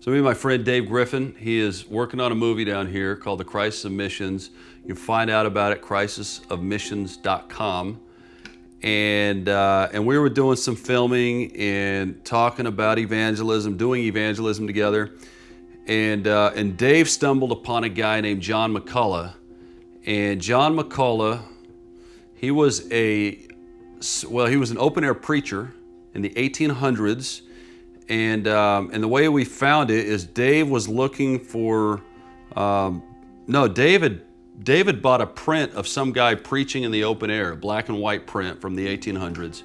So me and my friend Dave Griffin, he is working on a movie down here called The Crisis of Missions. You can find out about it at crisisofmissions.com. And we were doing some filming and talking about evangelism, doing evangelism together. And Dave stumbled upon a guy named John McCullough. And John McCullough, he was an open-air preacher in the 1800s. And the way we found it is Dave was looking for, David bought a print of some guy preaching in the open air, a black and white print from the 1800s.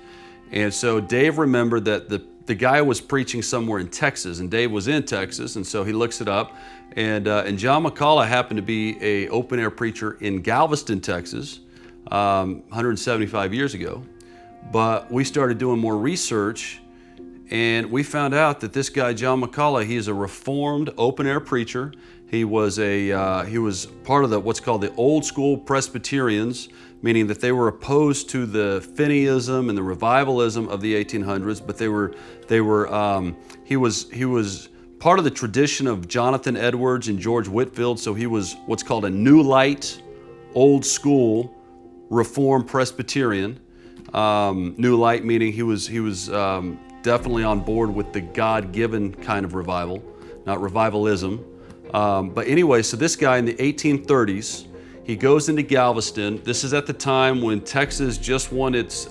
And so Dave remembered that the guy was preaching somewhere in Texas, and Dave was in Texas, and so he looks it up. And John McCullough happened to be an open air preacher in Galveston, Texas, 175 years ago. But we started doing more research, and we found out that this guy, John McCullough, he is a reformed open-air preacher. He was part of what's called the old school Presbyterians, meaning that they were opposed to the Finneyism and the revivalism of the 1800s. But he was part of the tradition of Jonathan Edwards and George Whitefield. So he was what's called a New Light, old school, Reformed Presbyterian. New Light meaning he was definitely on board with the God-given kind of revival, not revivalism. But anyway, so this guy in the 1830s, he goes into Galveston. This is at the time when Texas just won its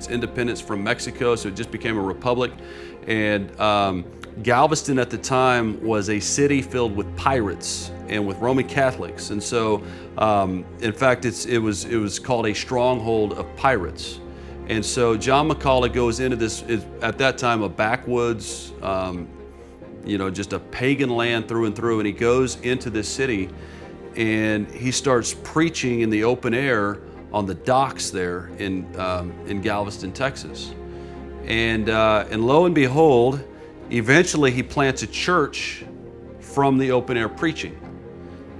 independence from Mexico, so it just became a republic. And Galveston at the time was a city filled with pirates and with Roman Catholics. And so, in fact, it was called a stronghold of pirates. And so John McCullough goes into this, at that time, a backwoods, just a pagan land through and through. And he goes into this city and he starts preaching in the open air on the docks there in Galveston, Texas. And lo and behold, eventually he plants a church from the open air preaching.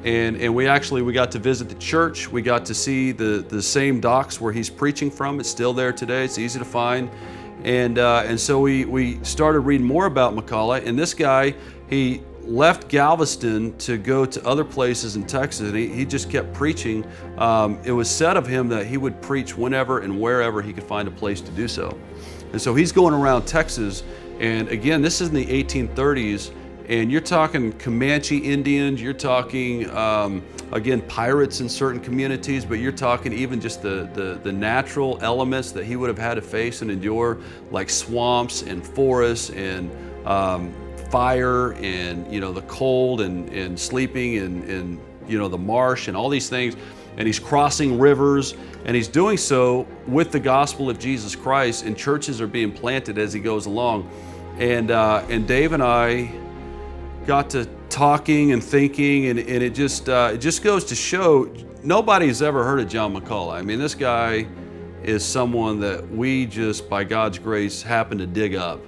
And we got to visit the church. We got to see the same docks where he's preaching from. It's still there today. It's easy to find. And so we started reading more about McCullough. And this guy, he left Galveston to go to other places in Texas. And he just kept preaching. It was said of him that he would preach whenever and wherever he could find a place to do so. And so he's going around Texas. And again, this is in the 1830s. And you're talking Comanche Indians, you're talking, again, pirates in certain communities, but you're talking even just the natural elements that he would have had to face and endure, like swamps and forests and fire and, the cold and sleeping in the marsh and all these things. And he's crossing rivers, and he's doing so with the gospel of Jesus Christ, and churches are being planted as he goes along. And Dave and I got to talking and thinking, and it just goes to show nobody's ever heard of John McCullough. I mean, this guy is someone that we just, by God's grace, happened to dig up.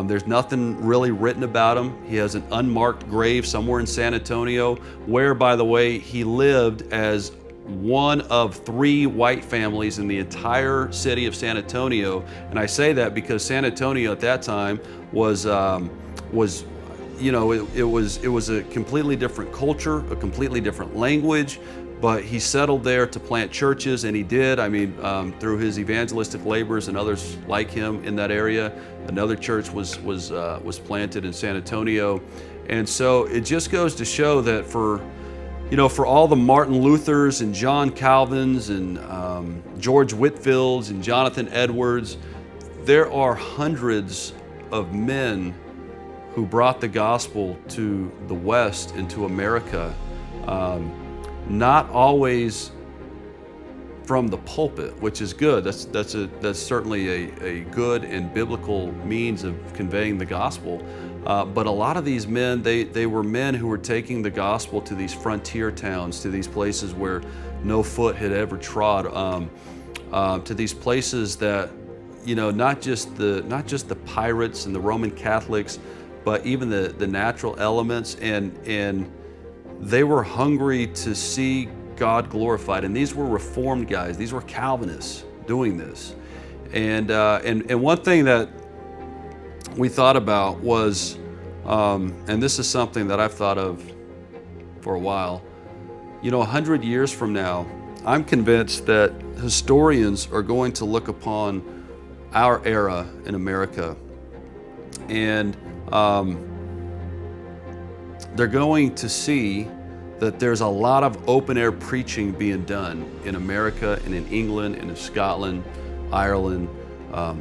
There's nothing really written about him. He has an unmarked grave somewhere in San Antonio, where, by the way, he lived as one of 3 white families in the entire city of San Antonio. And I say that because San Antonio at that time was it was a completely different culture, a completely different language, but he settled there to plant churches, and he did. I mean, through his evangelistic labors and others like him in that area, another church was planted in San Antonio. And so it just goes to show that for all the Martin Luthers and John Calvins and George Whitefields and Jonathan Edwards, there are hundreds of men who brought the gospel to the West and to America, not always from the pulpit, which is good. That's certainly a good and biblical means of conveying the gospel. But a lot of these men, they were men who were taking the gospel to these frontier towns, to these places where no foot had ever trod, to these places that, not just the pirates and the Roman Catholics, but even the natural elements, and they were hungry to see God glorified. And these were Reformed guys. These were Calvinists doing this. And one thing that we thought about was And this is something that I've thought of for a while. 100 years from now, I'm convinced that historians are going to look upon our era in America, and they're going to see that there's a lot of open-air preaching being done in America and in England and in Scotland, Ireland,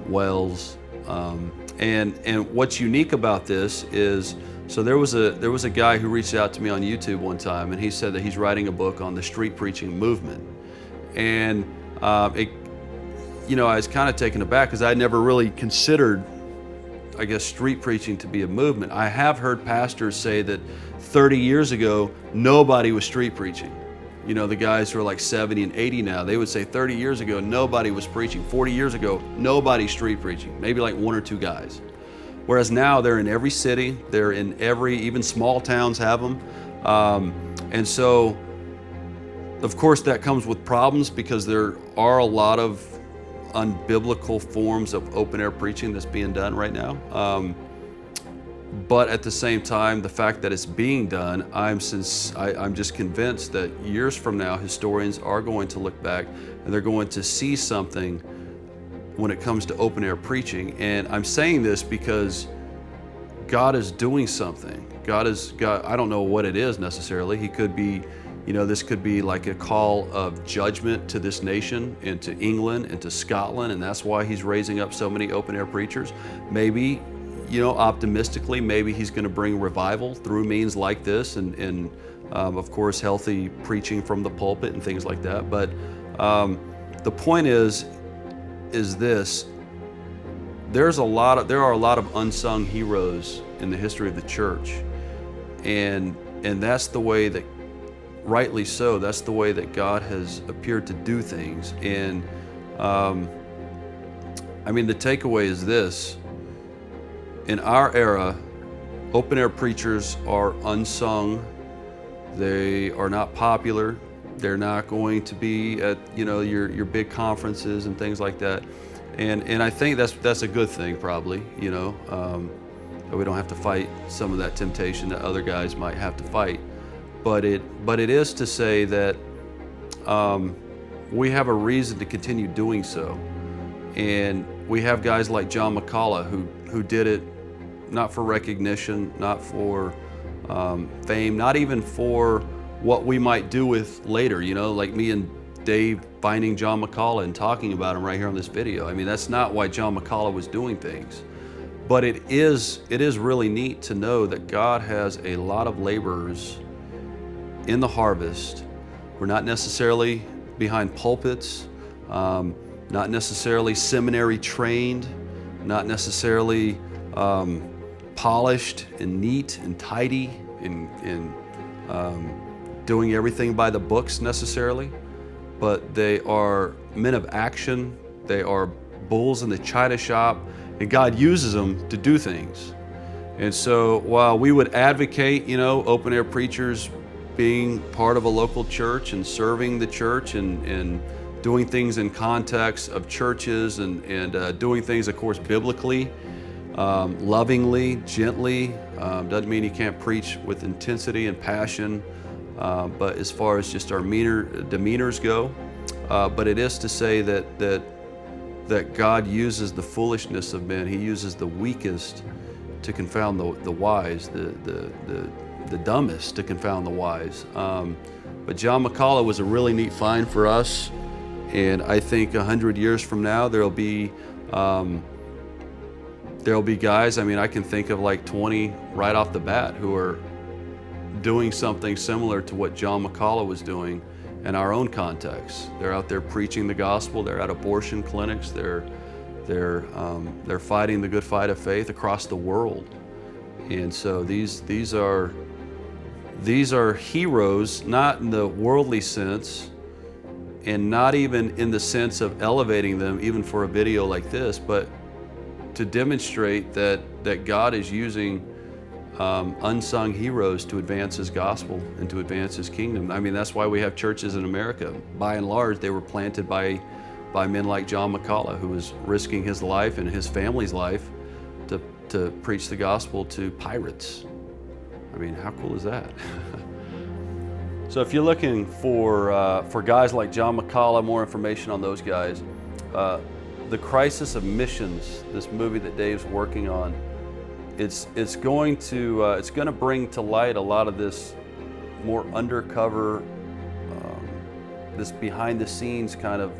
Wales. And what's unique about this is, so there was a guy who reached out to me on YouTube one time, and he said that he's writing a book on the street preaching movement. And I was kind of taken aback because I'd never really considered, I guess, street preaching to be a movement. I have heard pastors say that 30 years ago, nobody was street preaching. The guys who are like 70 and 80 now, they would say 30 years ago, nobody was preaching. 40 years ago, nobody street preaching, maybe like one or two guys. Whereas now they're in every city, they're in even small towns have them. And so, of course, that comes with problems because there are a lot of unbiblical forms of open air preaching that's being done right now. But at the same time, the fact that it's being done, I'm just convinced that years from now, historians are going to look back and they're going to see something when it comes to open air preaching. And I'm saying this because God is doing something. God, I don't know what it is necessarily. He could be, this could be like a call of judgment to this nation and to England and to Scotland, and that's why he's raising up so many open air preachers. Maybe, optimistically, maybe he's going to bring revival through means like this, and of course, healthy preaching from the pulpit and things like that. But the point is this: there are a lot of unsung heroes in the history of the church, and that's the way that, rightly so, that's the way that God has appeared to do things. And the takeaway is this: in our era, open-air preachers are unsung. They are not popular. They're not going to be at your big conferences and things like that. And I think that's a good thing, probably. That we don't have to fight some of that temptation that other guys might have to fight. But it is to say that we have a reason to continue doing so. And we have guys like John McCullough who did it not for recognition, not for fame, not even for what we might do with later, like me and Dave finding John McCullough and talking about him right here on this video. That's not why John McCullough was doing things. But it is really neat to know that God has a lot of laborers in the harvest. We're not necessarily behind pulpits, not necessarily seminary trained, not necessarily polished and neat and tidy and doing everything by the books necessarily, but they are men of action. They are bulls in the china shop, and God uses them to do things. And so while we would advocate, open air preachers being part of a local church and serving the church and doing things in context of churches and doing things, of course, biblically, lovingly, gently. Doesn't mean you can't preach with intensity and passion, but as far as just our demeanors go. But it is to say that God uses the foolishness of men. He uses the weakest to confound the wise, the dumbest to confound the wise. But John McCullough was a really neat find for us, and I think 100 years from now there'll be guys. I can think of like 20 right off the bat who are doing something similar to what John McCullough was doing in our own context. They're out there preaching the gospel. They're at abortion clinics. They're fighting the good fight of faith across the world. And so these are heroes, not in the worldly sense, and not even in the sense of elevating them, even for a video like this, but to demonstrate that God is using unsung heroes to advance His gospel and to advance His kingdom. That's why we have churches in America. By and large, they were planted by men like John McCullough, who was risking his life and his family's life to preach the gospel to pirates. I mean, how cool is that? So if you're looking for guys like John McCullough, more information on those guys, The Crisis of Missions, this movie that Dave's working on, it's going to bring to light a lot of this more undercover, this behind the scenes kind of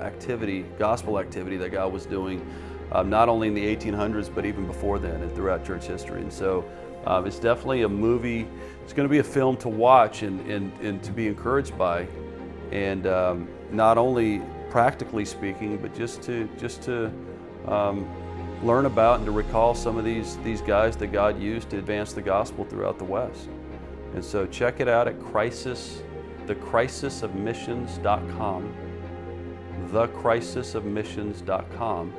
activity, gospel activity that God was doing, not only in the 1800s, but even before then and throughout church history. And so it's definitely a movie. It's going to be a film to watch and to be encouraged by, and not only practically speaking, but just to learn about and to recall some of these guys that God used to advance the gospel throughout the West. And so check it out at thecrisisofmissions.com, thecrisisofmissions.com,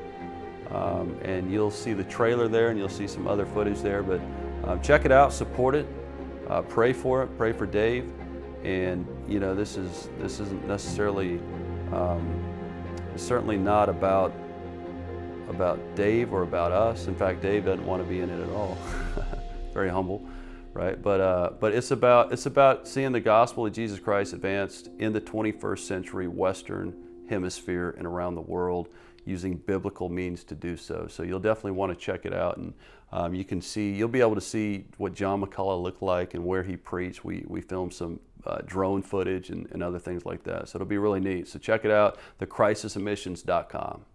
and you'll see the trailer there, and you'll see some other footage there. But check it out, support it, pray for it, pray for Dave. And you know, this isn't necessarily, it's certainly not about Dave or about us. In fact, Dave doesn't want to be in it at all. Very humble, right? But it's about seeing the gospel of Jesus Christ advanced in the 21st century Western Hemisphere and around the world, using biblical means to do so. So you'll definitely want to check it out, and you'll be able to see what John McCullough looked like and where he preached. We filmed some drone footage and other things like that. So it'll be really neat. So check it out, thecrisisofmissions.com.